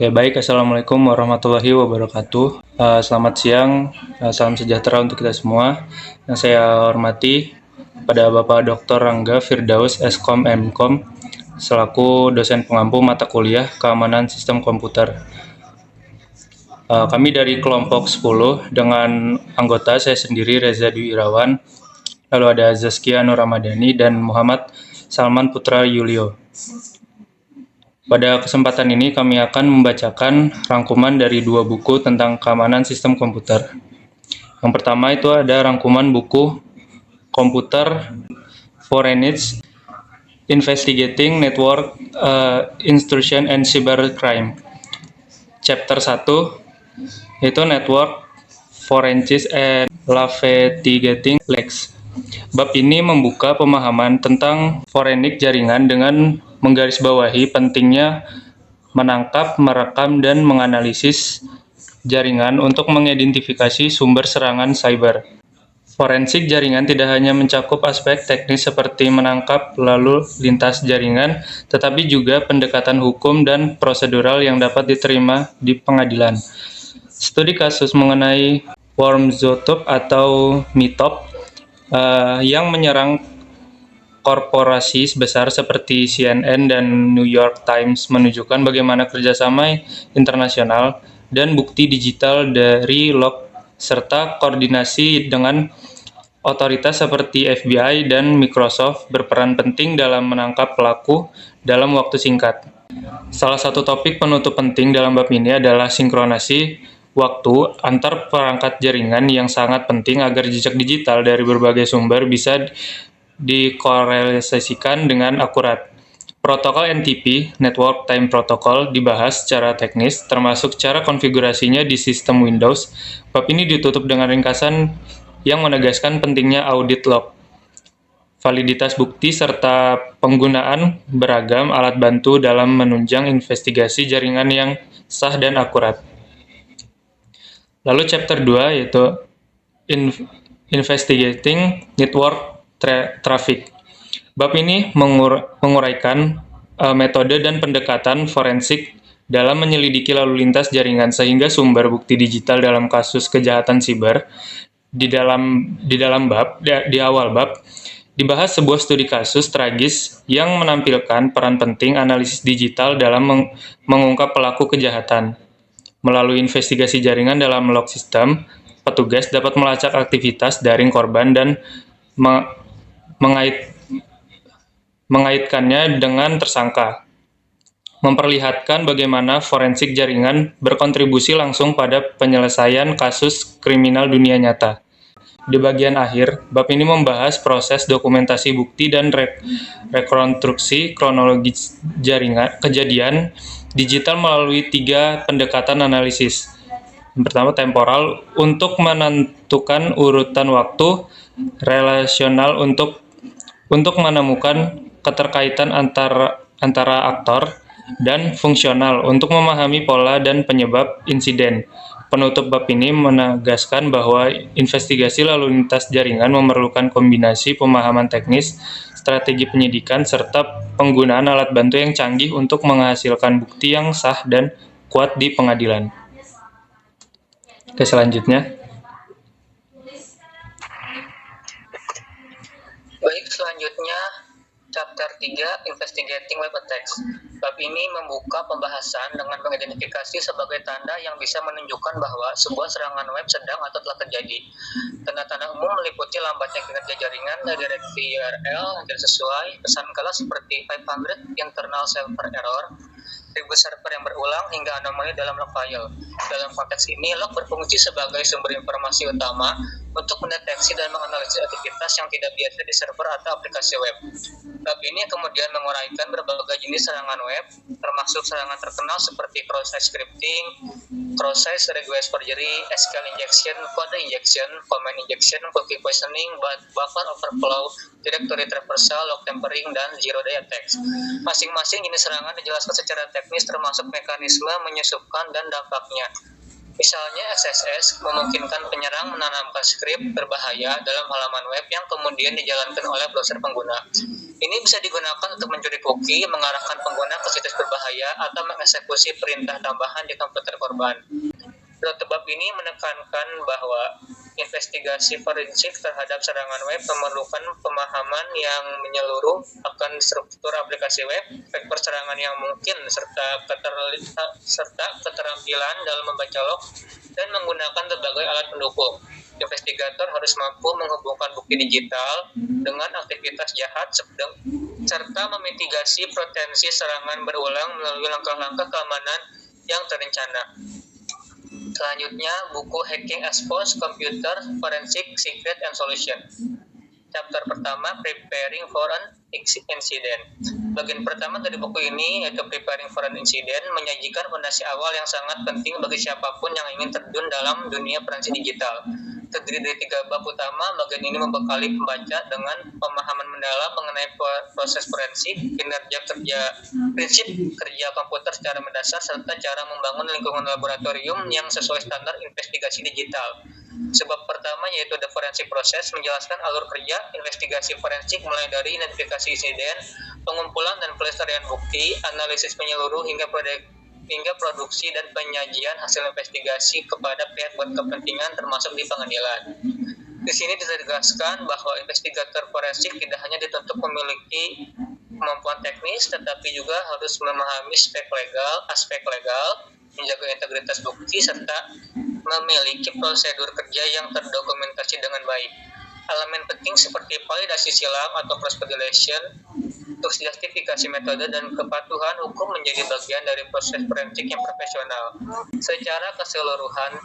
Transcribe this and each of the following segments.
Oke, baik. Assalamualaikum warahmatullahi wabarakatuh. Selamat siang, salam sejahtera untuk kita semua. Yang saya hormati pada Bapak Dr. Rangga Firdaus, Eskom Mkom, selaku dosen pengampu mata kuliah Keamanan Sistem Komputer. Kami dari kelompok 10 dengan anggota saya sendiri Reza Dwi Irawan, lalu ada Zaskia Nur Ramadhani dan Muhammad Salman Putra Yulio. Pada kesempatan ini kami akan membacakan rangkuman dari 2 buku tentang keamanan sistem komputer. Yang pertama itu ada rangkuman buku Computer Forensics Investigating Network Intrusion and Cybercrime. Chapter 1 yaitu Network Forensics and Investigating Leaks. Bab ini membuka pemahaman tentang forensic jaringan dengan menggarisbawahi pentingnya menangkap, merekam, dan menganalisis jaringan untuk mengidentifikasi sumber serangan cyber. Forensik jaringan tidak hanya mencakup aspek teknis seperti menangkap lalu lintas jaringan, tetapi juga pendekatan hukum dan prosedural yang dapat diterima di pengadilan. Studi kasus mengenai Wormzotop atau Mitop yang menyerang korporasi besar seperti CNN dan New York Times menunjukkan bagaimana kerjasama internasional dan bukti digital dari log serta koordinasi dengan otoritas seperti FBI dan Microsoft berperan penting dalam menangkap pelaku dalam waktu singkat. Salah satu topik penutup penting dalam bab ini adalah sinkronasi waktu antar perangkat jaringan yang sangat penting agar jejak digital dari berbagai sumber bisa dikorelasikan dengan akurat. Protokol NTP, Network Time Protocol, dibahas secara teknis, termasuk cara konfigurasinya di sistem Windows. Bab ini ditutup dengan ringkasan yang menegaskan pentingnya audit log, validitas bukti, serta penggunaan beragam alat bantu dalam menunjang investigasi jaringan yang sah dan akurat. Lalu chapter 2 yaitu Investigating Network Traffic. Bab ini menguraikan metode dan pendekatan forensik dalam menyelidiki lalu lintas jaringan sehingga sumber bukti digital dalam kasus kejahatan siber. Di awal bab dibahas sebuah studi kasus tragis yang menampilkan peran penting analisis digital dalam mengungkap pelaku kejahatan. Melalui investigasi jaringan dalam log sistem, petugas dapat melacak aktivitas daring korban dan mengaitkannya dengan tersangka, memperlihatkan bagaimana forensik jaringan berkontribusi langsung pada penyelesaian kasus kriminal dunia nyata. Di bagian akhir, bab ini membahas proses dokumentasi bukti dan rekonstruksi kronologis kejadian digital melalui 3 pendekatan analisis. Yang pertama, temporal, untuk menentukan urutan waktu, relasional untuk menemukan keterkaitan antara aktor, dan fungsional untuk memahami pola dan penyebab insiden. Penutup bab ini menegaskan bahwa investigasi lalu lintas jaringan memerlukan kombinasi pemahaman teknis, strategi penyidikan, serta penggunaan alat bantu yang canggih untuk menghasilkan bukti yang sah dan kuat di pengadilan. Oke, selanjutnya. Baik, selanjutnya chapter 3 Investigating Web Attacks. Bab ini membuka pembahasan dengan mengidentifikasi sebagai tanda yang bisa menunjukkan bahwa sebuah serangan web sedang atau telah terjadi. Tanda-tanda umum meliputi lambatnya kinerja jaringan, redireksi URL yang tidak sesuai, pesan kelas seperti 500 internal server error, ribu server yang berulang, hingga anomali dalam log file. Dalam konteks ini, log berfungsi sebagai sumber informasi utama untuk mendeteksi dan menganalisis aktivitas yang tidak biasa di server atau aplikasi web. Bab ini kemudian menguraikan berbagai jenis serangan web, termasuk serangan terkenal seperti cross-site scripting, cross-site request forgery, SQL injection, code injection, command injection, cookie poisoning, buffer overflow, directory traversal, log tampering, dan zero-day attacks. Masing-masing jenis serangan dijelaskan secara teknis termasuk mekanisme menyusupkan dan dampaknya. Misalnya XSS memungkinkan penyerang menanamkan skrip berbahaya dalam halaman web yang kemudian dijalankan oleh browser pengguna. Ini bisa digunakan untuk mencuri cookie, mengarahkan pengguna ke situs berbahaya, atau mengeksekusi perintah tambahan di komputer korban. Surat bab ini menekankan bahwa investigasi forensik terhadap serangan web memerlukan pemahaman yang menyeluruh akan struktur aplikasi web, faktor serangan yang mungkin, serta keterampilan dalam membaca log dan menggunakan berbagai alat pendukung. Investigator harus mampu menghubungkan bukti digital dengan aktivitas jahat serta memitigasi potensi serangan berulang melalui langkah-langkah keamanan yang terencana. Selanjutnya, buku Hacking Exposed Computer Forensic Secret and Solution. Chapter pertama, Preparing for an Incident. Bagian pertama dari buku ini, yaitu Preparing for an Incident, menyajikan fondasi awal yang sangat penting bagi siapapun yang ingin terjun dalam dunia forensik digital. Terdiri dari 3 bab utama, bagian ini membekali pembaca dengan pemahaman mendalam mengenai proses forensik, prinsip kerja komputer secara mendasar, serta cara membangun lingkungan laboratorium yang sesuai standar investigasi digital. Sebab pertama yaitu the forensic process menjelaskan alur kerja investigasi forensik mulai dari identifikasi insiden, pengumpulan dan pelestarian bukti, analisis menyeluruh hingga produksi dan penyajian hasil investigasi kepada pihak berkepentingan termasuk di pengadilan. Di sini ditegaskan bahwa investigator forensik tidak hanya dituntut memiliki kemampuan teknis, tetapi juga harus memahami aspek legal, menjaga integritas bukti, serta memiliki prosedur kerja yang terdokumentasi dengan baik. Elemen penting seperti validasi silang atau cross-validation, terus justifikasi metode dan kepatuhan hukum menjadi bagian dari proses forensik yang profesional. Secara keseluruhan,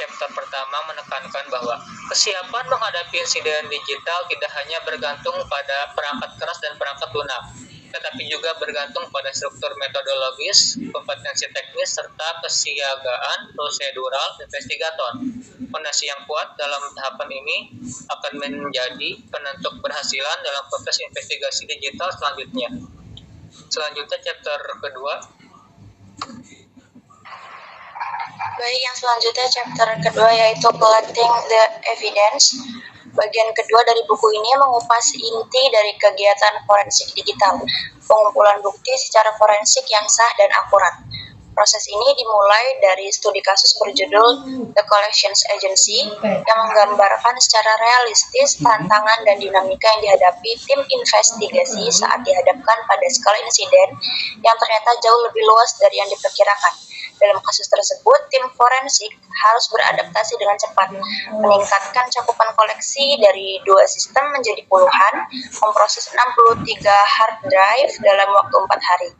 chapter pertama menekankan bahwa kesiapan menghadapi insiden digital tidak hanya bergantung pada perangkat keras dan perangkat lunak, tetapi juga bergantung pada struktur metodologis, kompetensi teknis, serta kesiagaan prosedural investigator. Fondasi yang kuat dalam tahapan ini akan menjadi penentu keberhasilan dalam proses investigasi digital selanjutnya. Selanjutnya chapter kedua. Baik, yang selanjutnya chapter kedua yaitu Collecting the Evidence. Bagian kedua dari buku ini mengupas inti dari kegiatan forensik digital, pengumpulan bukti secara forensik yang sah dan akurat. Proses ini dimulai dari studi kasus berjudul The Collections Agency yang menggambarkan secara realistis tantangan dan dinamika yang dihadapi tim investigasi saat dihadapkan pada skala insiden yang ternyata jauh lebih luas dari yang diperkirakan. Dalam kasus tersebut, tim forensik harus beradaptasi dengan cepat, meningkatkan cakupan koleksi dari 2 sistem menjadi puluhan, memproses 63 hard drive dalam waktu 4 hari.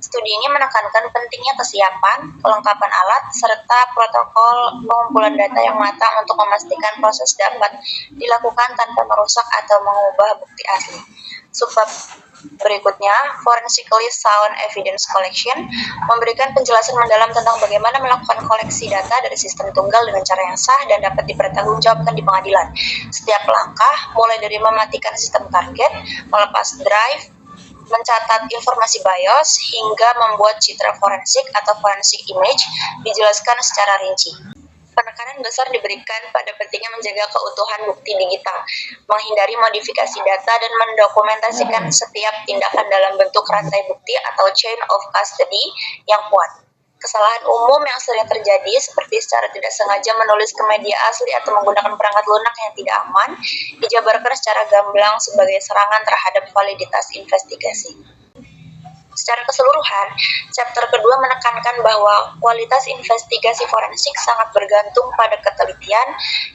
Studi ini menekankan pentingnya kesiapan, kelengkapan alat, serta protokol pengumpulan data yang matang untuk memastikan proses dapat dilakukan tanpa merusak atau mengubah bukti asli. Subbab berikutnya, Forensically Sound Evidence Collection, memberikan penjelasan mendalam tentang bagaimana melakukan koleksi data dari sistem tunggal dengan cara yang sah dan dapat dipertanggungjawabkan di pengadilan. Setiap langkah, mulai dari mematikan sistem target, melepas drive, mencatat informasi BIOS, hingga membuat citra forensik atau forensic image, dijelaskan secara rinci. Penekanan besar diberikan pada pentingnya menjaga keutuhan bukti digital, menghindari modifikasi data, dan mendokumentasikan setiap tindakan dalam bentuk rantai bukti atau chain of custody yang kuat. Kesalahan umum yang sering terjadi seperti secara tidak sengaja menulis ke media asli atau menggunakan perangkat lunak yang tidak aman dijabarkan secara gamblang sebagai serangan terhadap validitas investigasi. Secara keseluruhan, chapter kedua menekankan bahwa kualitas investigasi forensik sangat bergantung pada ketelitian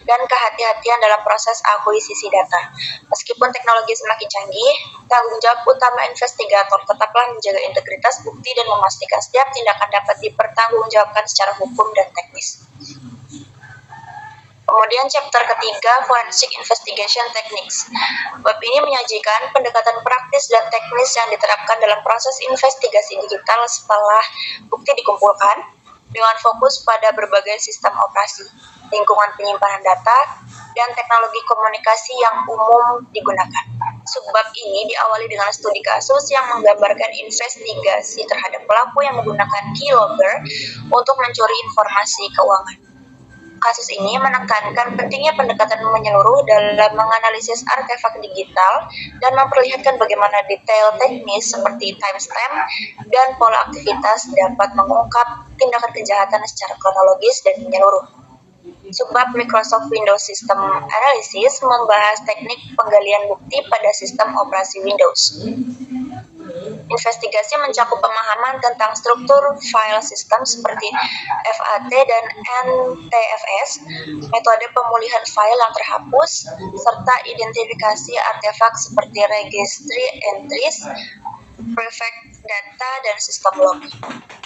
dan kehati-hatian dalam proses akuisisi data. Meskipun teknologi semakin canggih, tanggung jawab utama investigator tetaplah menjaga integritas bukti dan memastikan setiap tindakan dapat dipertanggungjawabkan secara hukum dan teknis. Kemudian chapter ketiga, Forensic Investigation Techniques. Bab ini menyajikan pendekatan praktis dan teknis yang diterapkan dalam proses investigasi digital setelah bukti dikumpulkan, dengan fokus pada berbagai sistem operasi, lingkungan penyimpanan data, dan teknologi komunikasi yang umum digunakan. Subbab ini diawali dengan studi kasus yang menggambarkan investigasi terhadap pelaku yang menggunakan keylogger untuk mencuri informasi keuangan. Kasus ini menekankan pentingnya pendekatan menyeluruh dalam menganalisis artefak digital dan memperlihatkan bagaimana detail teknis seperti timestamp dan pola aktivitas dapat mengungkap tindakan kejahatan secara kronologis dan menyeluruh. Subbab Microsoft Windows System Analysis membahas teknik penggalian bukti pada sistem operasi Windows. Investigasi mencakup pemahaman tentang struktur file sistem seperti FAT dan NTFS, metode pemulihan file yang terhapus, serta identifikasi artefak seperti registry entries, prefect data, dan sistem log.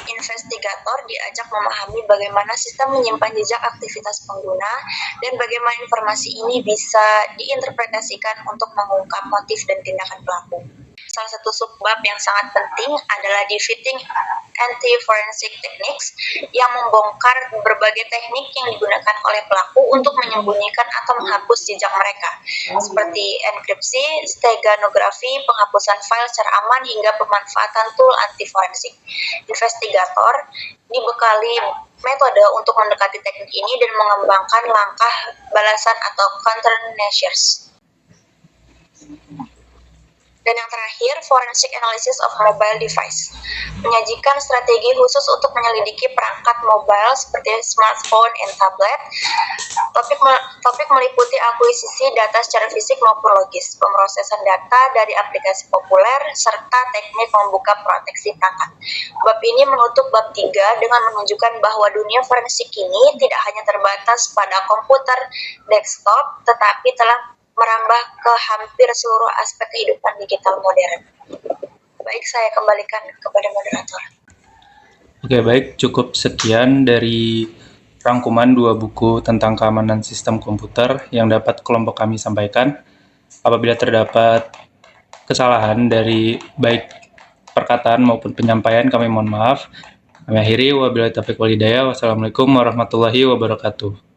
Investigator diajak memahami bagaimana sistem menyimpan jejak aktivitas pengguna dan bagaimana informasi ini bisa diinterpretasikan untuk mengungkap motif dan tindakan pelaku. Salah satu subbab yang sangat penting adalah defeating anti-forensic techniques yang membongkar berbagai teknik yang digunakan oleh pelaku untuk menyembunyikan atau menghapus jejak mereka, seperti enkripsi, steganografi, penghapusan file secara aman, hingga pemanfaatan tool anti-forensik. Investigator dibekali metode untuk mendekati teknik ini dan mengembangkan langkah balasan atau countermeasures. Dan yang terakhir, forensic analysis of mobile device, menyajikan strategi khusus untuk menyelidiki perangkat mobile seperti smartphone dan tablet. Topik meliputi akuisisi data secara fisik maupun logis, pemrosesan data dari aplikasi populer, serta teknik membuka proteksi perangkat. Bab ini menutup bab 3 dengan menunjukkan bahwa dunia forensik ini tidak hanya terbatas pada komputer desktop, tetapi telah merambah ke hampir seluruh aspek kehidupan digital modern. Baik, saya kembalikan kepada moderator. Oke, baik, cukup sekian dari rangkuman 2 buku tentang keamanan sistem komputer yang dapat kelompok kami sampaikan. Apabila terdapat kesalahan dari baik perkataan maupun penyampaian, kami mohon maaf. Kami akhiri, wabillahi taufiq wal hidayah. Wassalamualaikum warahmatullahi wabarakatuh.